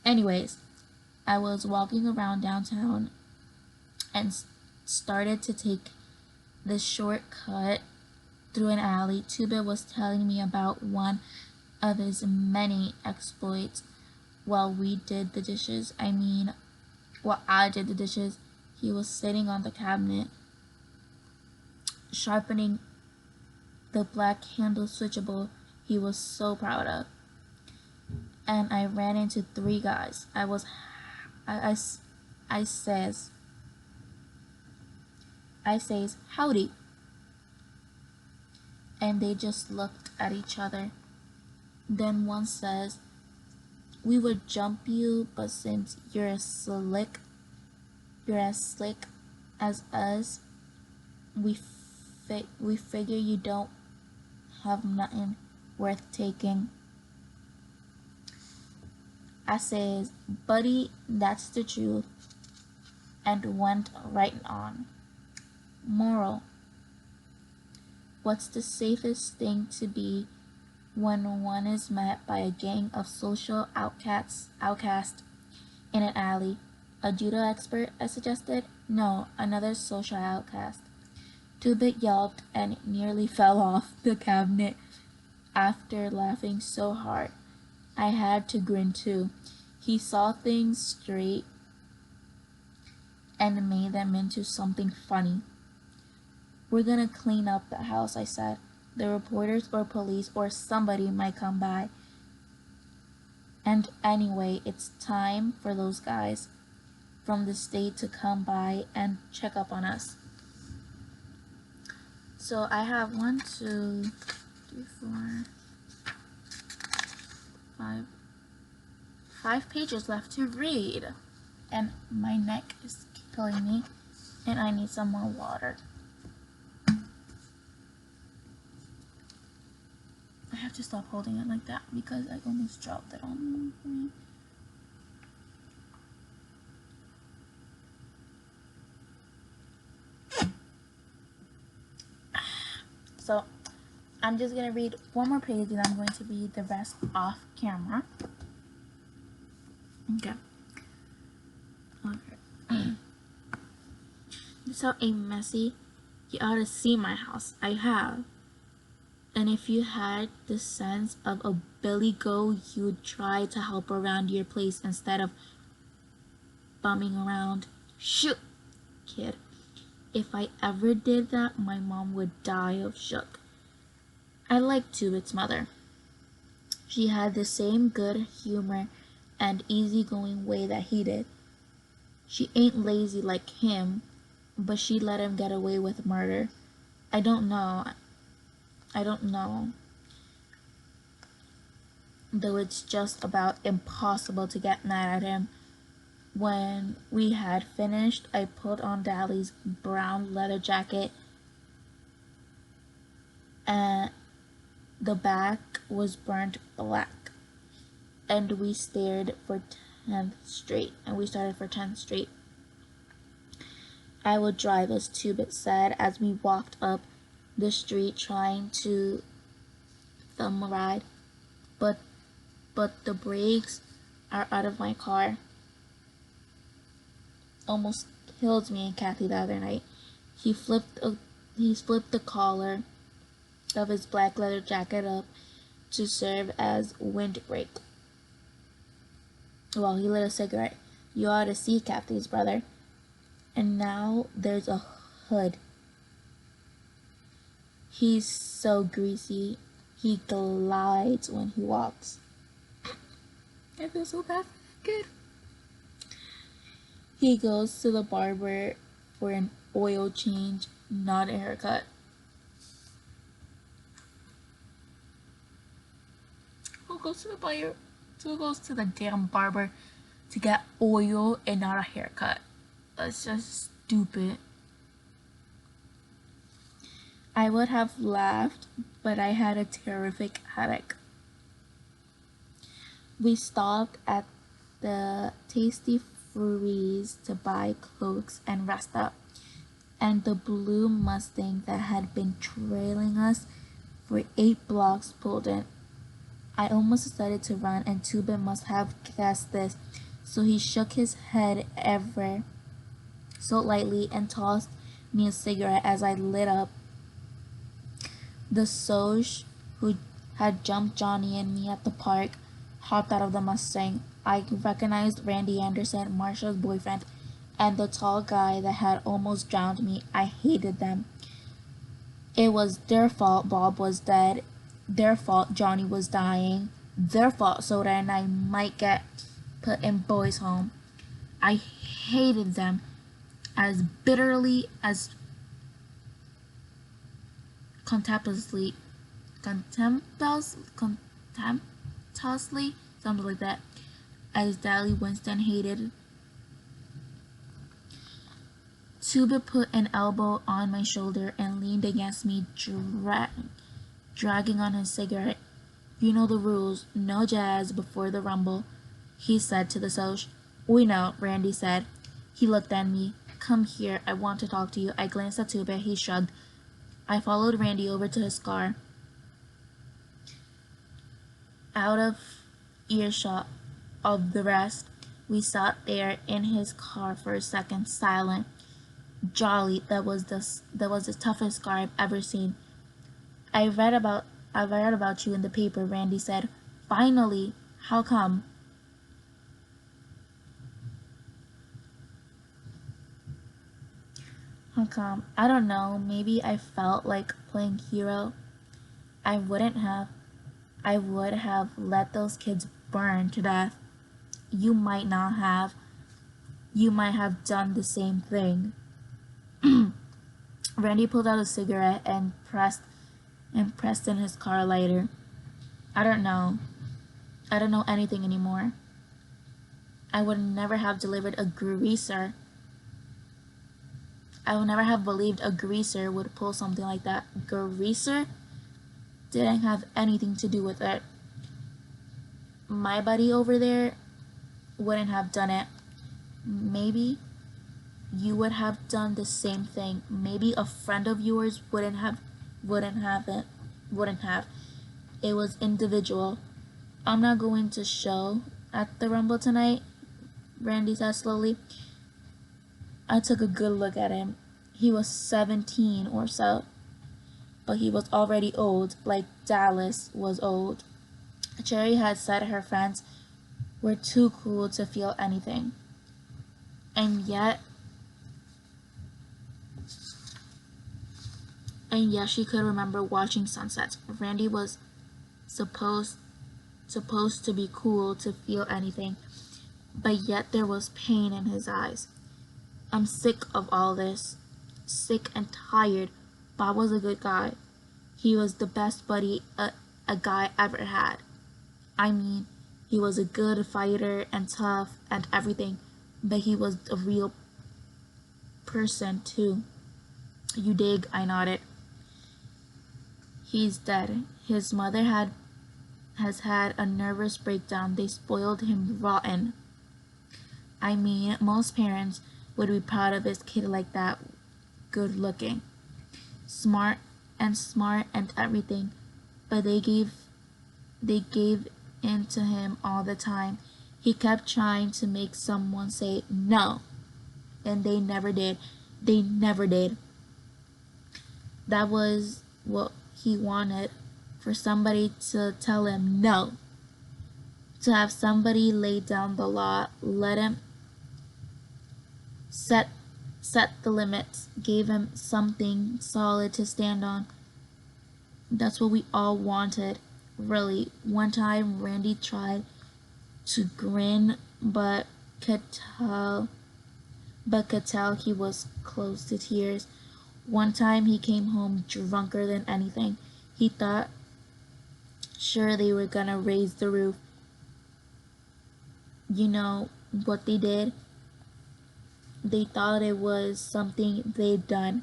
Anyways, I was walking around downtown and started to take the shortcut through an alley. Two-Bit was telling me about one of his many exploits while we did the dishes. While I did the dishes, he was sitting on the cabinet, sharpening the black handle switchable he was so proud of. And I ran into three guys. I says, howdy. And they just looked at each other. Then one says, we would jump you, but since you're as slick as us, we figure you don't have nothing worth taking. I says, buddy, that's the truth, and went right on. Moral: what's the safest thing to be when one is met by a gang of social outcasts in an alley? A judo expert, I suggested. No, another social outcast. Two-Bit yelped and nearly fell off the cabinet after laughing so hard. I had to grin too. He saw things straight and made them into something funny. We're gonna clean up the house, I said. The reporters or police or somebody might come by. And anyway, it's time for those guys from the state to come by and check up on us. So I have 1, 2, 3, 4, 5 pages left to read, and my neck is killing me, and I need some more water. I have to stop holding it like that because I almost dropped it on me. So I'm just gonna read one more page and I'm going to read the rest off camera. Okay. So a messy, you ought to see my house. I have. And if you had the sense of a Billy Goat, you'd try to help around your place instead of bumming around. Shoot, kid. If I ever did that, my mom would die of shook. I liked Two-Bit's mother. She had the same good humor and easygoing way that he did. She ain't lazy like him, but she let him get away with murder. I don't know. Though it's just about impossible to get mad at him. When we had finished, I put on Dally's brown leather jacket, and the back was burnt black. And we started for 10th Street. I would drive, as Two-Bit said, as we walked up the street trying to thumb a ride, but the brakes are out of my car. Almost killed me and Kathy the other night. He flipped the collar of his black leather jacket up to serve as windbreak while he lit a cigarette. You ought to see Kathy's brother. And now there's a hood. He's so greasy. He glides when he walks. I feel so bad. Good. He goes to the barber for an oil change, not a haircut. Who goes to the damn barber to get oil and not a haircut? That's just stupid. I would have laughed, but I had a terrific headache. We stopped at the Tasty Freeze to buy cloaks and rest up, and the blue Mustang that had been trailing us for 8 blocks pulled in. I almost decided to run, and Two-Bit must have guessed this, so he shook his head ever so lightly and tossed me a cigarette as I lit up The Soj who had jumped Johnny and me at the park hopped out of the Mustang. I recognized Randy Anderson, Marsha's boyfriend, and the tall guy that had almost drowned me. I hated them. It was their fault Bob was dead. Their fault Johnny was dying. Their fault Soda and I might get put in boys' home. I hated them as bitterly, as contemptuously, something like that, as Dally Winston hated. Tuba put an elbow on my shoulder and leaned against me, dragging on his cigarette. You know the rules, no jazz before the rumble, he said to the Soch. We know, Randy said. He looked at me. Come here, I want to talk to you. I glanced at Tuba. He shrugged. I followed Randy over to his car. Out of earshot of the rest, we sat there in his car for a second, silent. Jolly, that was the toughest car I've ever seen. I read about you in the paper, Randy said. Finally, how come? How come? I don't know, maybe I felt like playing hero. I would have let those kids burn to death. You might not have. You might have done the same thing. Randy pulled out a cigarette and pressed in his car lighter. I don't know anything anymore. I would never have delivered a greaser. I would never have believed a greaser would pull something like that. Greaser didn't have anything to do with it. My buddy over there wouldn't have done it. Maybe you would have done the same thing. Maybe a friend of yours wouldn't have. It was individual. I'm not going to show at the Rumble tonight, Randy said slowly. I took a good look at him. He was 17 or so, but he was already old, like Dallas was old. Cherry had said her friends were too cool to feel anything. And yet she could remember watching sunsets. Randy was supposed to be cool to feel anything, but yet there was pain in his eyes. I'm sick of all this. Sick and tired. Bob was a good guy. He was the best buddy a guy ever had. I mean, he was a good fighter and tough and everything, but he was a real person too. You dig? I nodded. He's dead. His mother has had a nervous breakdown. They spoiled him rotten. I mean, most parents would be proud of his kid like that, good looking, smart and everything, but they gave in to him all the time. He kept trying to make someone say no, and they never did. They never did. That was what he wanted, for somebody to tell him no, to have somebody lay down the law, let him set the limits, gave him something solid to stand on. That's what we all wanted, really. One time Randy tried to grin, but could tell he was close to tears. One time he came home drunker than anything. He thought sure they were gonna raise the roof. You know what they did? They thought it was something they'd done.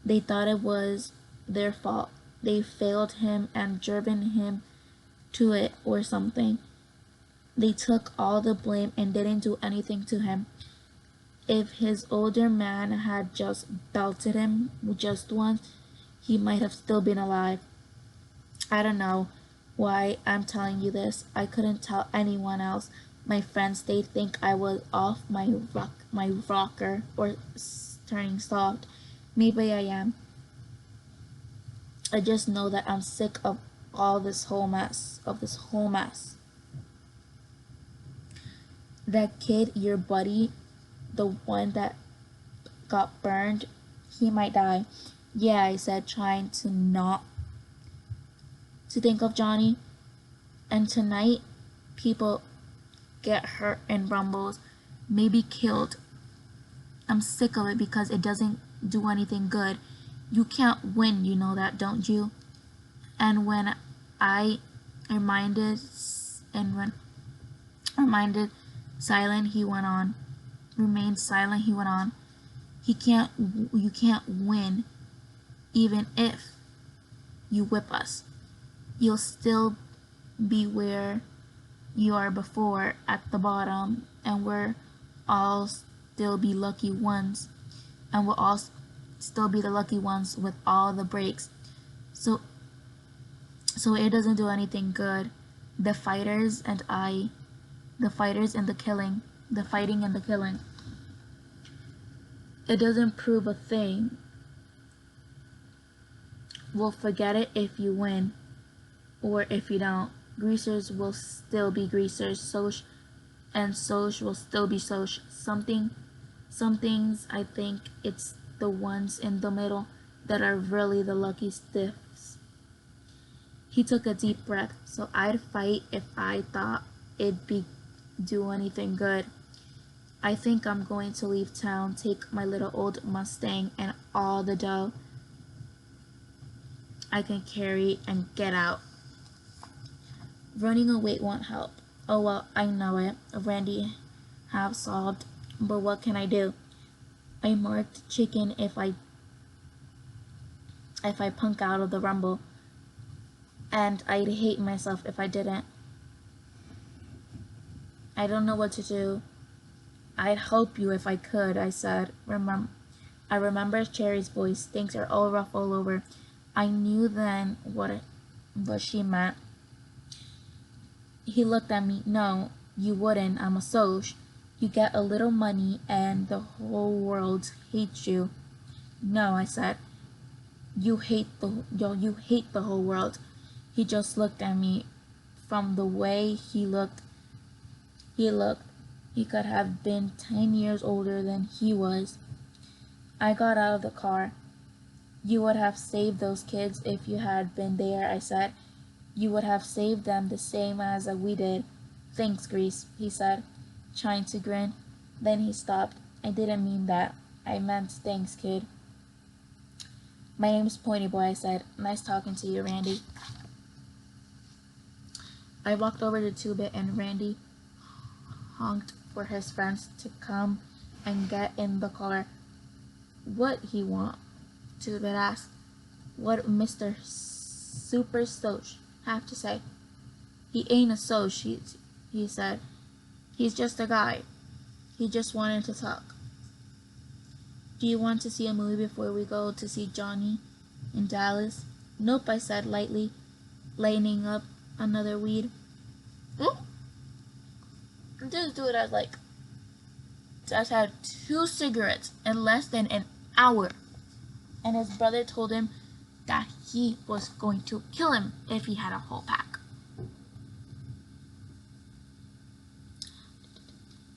They thought it was their fault. They failed him and driven him to it or something. They took all the blame and didn't do anything to him. If his older man had just belted him just once, he might have still been alive. I don't know why I'm telling you this. I couldn't tell anyone else. My friends, they think I was off my rocker or turning soft. Maybe I am. I just know that I'm sick of all this whole mess, That kid, your buddy, the one that got burned, he might die. Yeah, I said, trying to not to think of Johnny. And tonight, people get hurt in rumbles, maybe killed. I'm sick of it because it doesn't do anything good. You can't win, you know that, don't you? And when I reminded silent, he went on. Remained silent, he went on. You can't win, even if you whip us. You'll still be where you are before, at the bottom, and we're all still be lucky ones, and we'll all still be the lucky ones with all the breaks. So it doesn't do anything good. The fighters and the fighting and the killing. It doesn't prove a thing. We'll forget it if you win, or if you don't. Greasers will still be greasers, Soch will still be Soch. Some things, I think it's the ones in the middle that are really the lucky stiffs. He took a deep breath. So I'd fight if I thought it'd do anything good. I think I'm going to leave town, take my little old Mustang and all the dough I can carry and get out. Running away won't help. Oh well, I know it. Randy have solved, but what can I do? I marked chicken if I punk out of the rumble, and I'd hate myself if I didn't. I don't know what to do. I'd help you if I could, I said. I remember Cherry's voice. Things are all rough all over. I knew then what she meant. He looked at me. No, you wouldn't. I'm a Soch. You get a little money and the whole world hates you. No, I said. You hate the whole world. He just looked at me. From the way he looked, he could have been 10 years older than he was. I got out of the car. You would have saved those kids if you had been there, I said. You would have saved them the same as we did. Thanks, Grease, he said, trying to grin. Then he stopped. I didn't mean that. I meant thanks, kid. My name's Pointy Boy, I said. Nice talking to you, Randy. I walked over to Two-Bit and Randy honked for his friends to come and get in the car. What he want? Two-Bit asked. What Mr. Super Soch have to say? He ain't a Soch, he said. He's just a guy. He just wanted to talk. Do you want to see a movie before we go to see Johnny in Dallas? Nope, I said lightly, lighting up another weed. This dude has had 2 cigarettes in less than an hour, and his brother told him that he was going to kill him if he had a whole pack.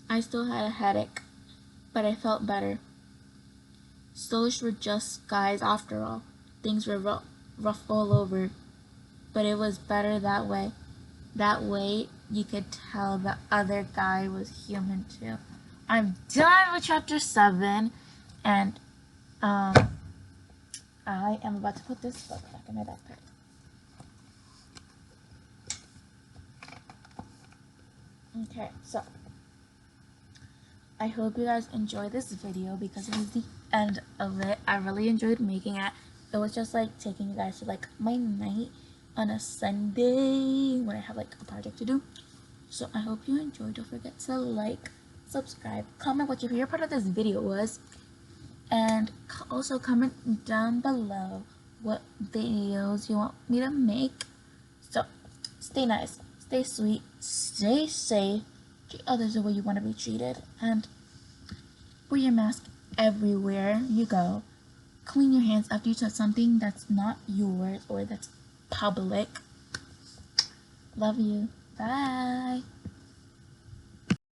I still had a headache, but I felt better. Soch were just guys after all. Things were rough all over, but it was better that way. That way, you could tell the other guy was human too. I'm done with chapter 7, and I am about to put this book back in my backpack. Okay, so I hope you guys enjoyed this video because it was the end of it. I really enjoyed making it. It was just like taking you guys to like my night on a Sunday when I have like a project to do. So I hope you enjoyed. Don't forget to like, subscribe, comment what your favorite part of this video was, and also comment down below what videos you want me to make. So stay nice, stay sweet, stay safe, treat others the way you want to be treated, and wear your mask everywhere you go. clean your hands after you touch something that's not yours or that's public. Love you. Bye.